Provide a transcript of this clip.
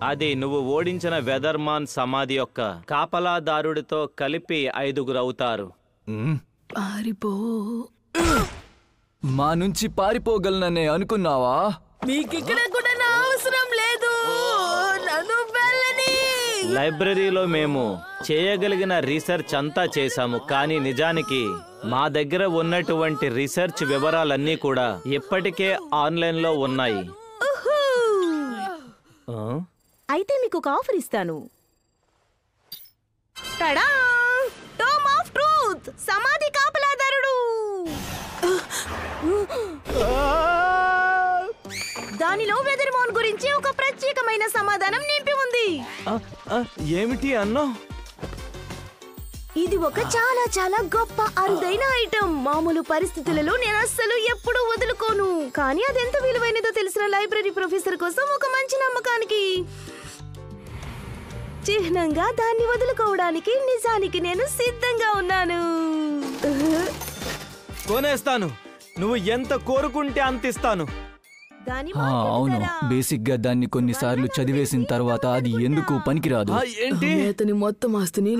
అది నువ్వు ఓడించిన వెదర్మాన్ సమాధి యొక్క కాపలాదారుడితో కలిపి 5 అవుతారు. పారిపో. మా నుంచి పారిపోగలననే అనుకున్నావా? మీకిక్కడ కూడా నా అవసరం లేదు. నన్ను వెళ్ళని. లైబ్రరీలో మేము చేయగలిగిన రీసెర్చ్ అంతా చేశాము, కానీ నిజానికి మా దగ్గర ఉన్నటువంటి రీసెర్చ్ వివరాలన్నీ కూడా ఇప్పటికే ఆన్లైన్లో ఉన్నాయి. అయితే మీకు ఒక ఆఫర్ ఇస్తాను. టడా! టోమ్ ఆఫ్ ట్రూత్, సమాధి కాపలాదారుడు. దానిలో వెదర్మాన్ గురించి ఒక ప్రత్యేకమైన సమాధానం నింపి ఉంది. ఏమిటి అన్నా? ఇది ఒక చాలా చాలా గొప్ప అరుదైన ఐటమ్. మామూలు పరిస్థితులలో నేను అస్సలు ఎప్పుడూ వదులుకోను, కానీ అదెంత విలువైనదో తెలిసిన లైబ్రరీ ప్రొఫెసర్ కోసం ఒక మంచి నమ్మకానికి చిహ్నంగా దాన్ని వదులుకోవడానికి నిజానికి నేను సిద్ధంగా ఉన్నాను. కొనేస్తాను. నువ్వు ఎంత కోరుకుంటే అంత ఇస్తాను. అవును, బేసిక్ గా దాన్ని కొన్నిసార్లు చదివేసిన తర్వాత అది ఎందుకు పనికిరాదు. ఏంటి? అతని మొత్తం ఆస్తిని